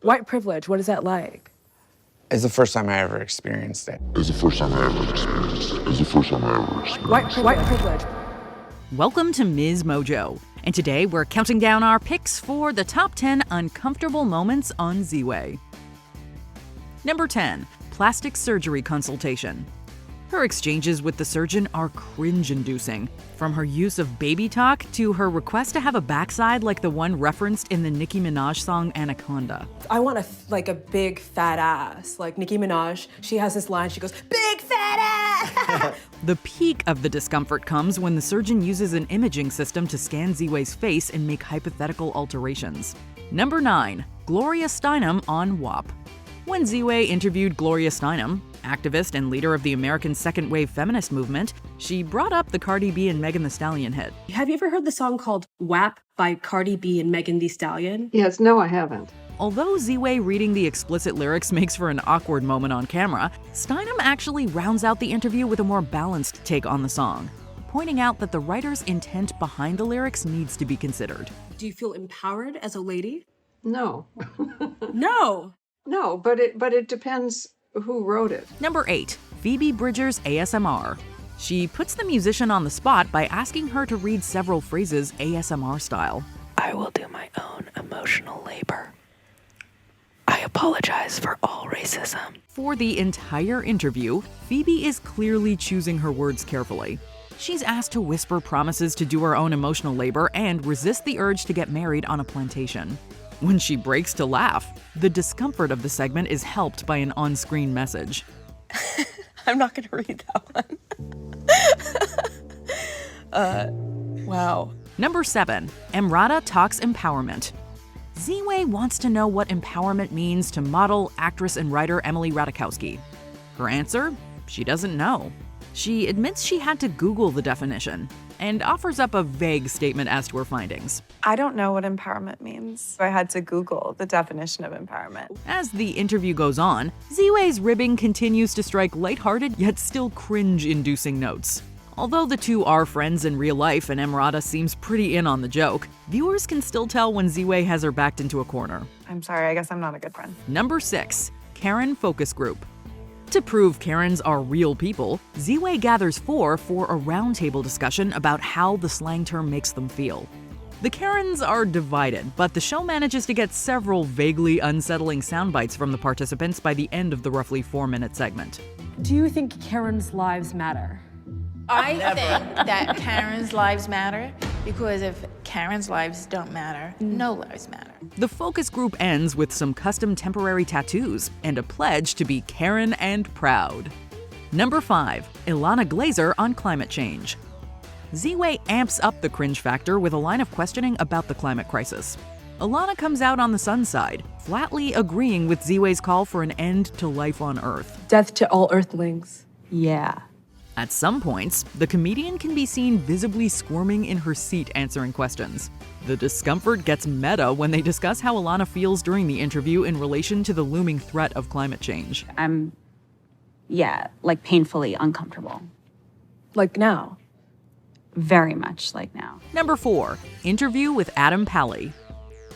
White privilege, what is that like? It's the first time I ever experienced it. White privilege. Welcome to Ms. Mojo, and today we're counting down our picks for the top 10 uncomfortable moments on Ziwe. Number 10. Plastic surgery consultation. Her exchanges with the surgeon are cringe-inducing, from her use of baby talk to her request to have a backside like the one referenced in the Nicki Minaj song Anaconda. I want a big fat ass. Like Nicki Minaj, she has this line, she goes, big fat ass! The peak of the discomfort comes when the surgeon uses an imaging system to scan Ziwe's face and make hypothetical alterations. Number 9. Gloria Steinem on WAP. When Ziwe interviewed Gloria Steinem, activist and leader of the American second wave feminist movement, she brought up the Cardi B and Megan Thee Stallion hit. Have you ever heard the song called WAP by Cardi B and Megan Thee Stallion? Yes, no, I haven't. Although Ziwe reading the explicit lyrics makes for an awkward moment on camera, Steinem actually rounds out the interview with a more balanced take on the song, pointing out that the writer's intent behind the lyrics needs to be considered. Do you feel empowered as a lady? No. No! No, but it depends who wrote it. Number 8. Phoebe Bridgers ASMR. She puts the musician on the spot by asking her to read several phrases ASMR style. I will do my own emotional labor. I apologize for all racism. For the entire interview, Phoebe is clearly choosing her words carefully. She's asked to whisper promises to do her own emotional labor and resist the urge to get married on a plantation. When she breaks to laugh, the discomfort of the segment is helped by an on-screen message. I'm not going to read that one. Wow. Number 7. Emrata talks empowerment. Ziwe wants to know what empowerment means to model, actress, and writer Emily Ratajkowski. Her answer? She doesn't know. She admits she had to Google the definition and offers up a vague statement as to her findings. I don't know what empowerment means. I had to Google the definition of empowerment. As the interview goes on, Ziwe's ribbing continues to strike lighthearted yet still cringe-inducing notes. Although the two are friends in real life and Emrata seems pretty in on the joke, viewers can still tell when Ziwe has her backed into a corner. I'm sorry, I guess I'm not a good friend. Number 6. Karen Focus Group. To prove Karens are real people, Ziwe gathers 4 for a roundtable discussion about how the slang term makes them feel. The Karens are divided, but the show manages to get several vaguely unsettling sound bites from the participants by the end of the roughly 4-minute segment. Do you think Karen's lives matter? I think that Karen's lives matter because if Karen's lives don't matter, no lives matter. The focus group ends with some custom temporary tattoos and a pledge to be Karen and proud. Number 5. Alana Glazer on climate change. Ziwe amps up the cringe factor with a line of questioning about the climate crisis. Alana comes out on the sun side, flatly agreeing with Ziwe's call for an end to life on Earth. Death to all earthlings. Yeah. At some points, the comedian can be seen visibly squirming in her seat answering questions. The discomfort gets meta when they discuss how Alana feels during the interview in relation to the looming threat of climate change. I'm, painfully uncomfortable. Like now. Very much like now. Number 4. Interview with Adam Pally.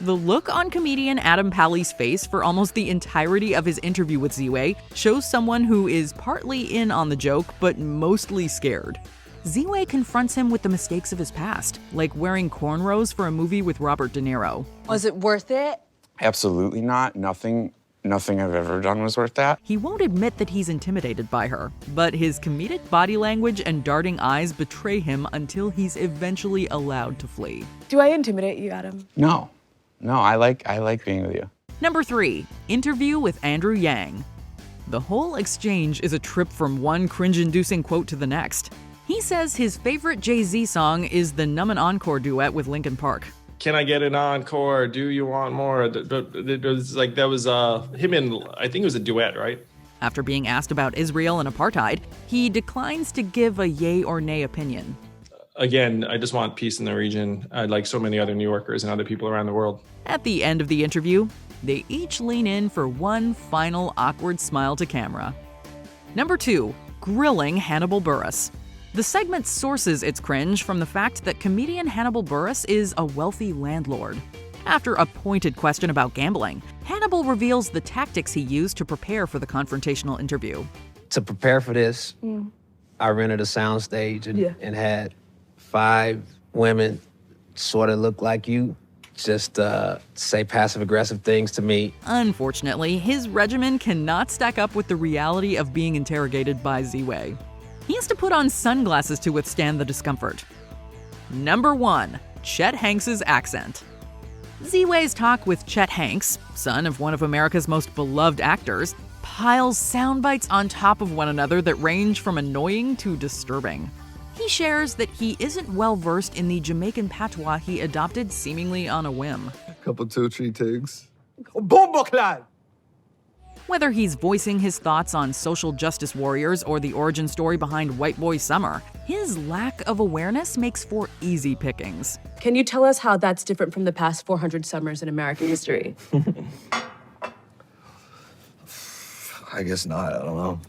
The look on comedian Adam Pally's face for almost the entirety of his interview with Ziwe shows someone who is partly in on the joke, but mostly scared. Ziwe confronts him with the mistakes of his past, like wearing cornrows for a movie with Robert De Niro. Was it worth it? Absolutely not. Nothing I've ever done was worth that. He won't admit that he's intimidated by her, but his comedic body language and darting eyes betray him until he's eventually allowed to flee. Do I intimidate you, Adam? No, I like being with you. Number 3. Interview with Andrew Yang. The whole exchange is a trip from one cringe-inducing quote to the next. He says his favorite Jay-Z song is the Numb Encore duet with Linkin Park. Can I get an encore? Do you want more? It was like, that was him and, I think it was a duet, right? After being asked about Israel and apartheid, he declines to give a yay or nay opinion. Again, I just want peace in the region, like so many other New Yorkers and other people around the world. At the end of the interview, they each lean in for one final awkward smile to camera. Number 2. Grilling Hannibal Buress. The segment sources its cringe from the fact that comedian Hannibal Buress is a wealthy landlord. After a pointed question about gambling, Hannibal reveals the tactics he used to prepare for the confrontational interview. To prepare for this, I rented a soundstage and had 5 women sort of look like you, just say passive-aggressive things to me. Unfortunately, his regimen cannot stack up with the reality of being interrogated by Ziwe. He has to put on sunglasses to withstand the discomfort. Number 1. Chet Hanks's accent. Ziwe's talk with Chet Hanks, son of one of America's most beloved actors, piles sound bites on top of one another that range from annoying to disturbing. He shares that he isn't well-versed in the Jamaican patois he adopted seemingly on a whim. Couple 2-3 tigs. Whether he's voicing his thoughts on social justice warriors or the origin story behind White Boy Summer, his lack of awareness makes for easy pickings. Can you tell us how that's different from the past 400 summers in American history? I guess not. I don't know.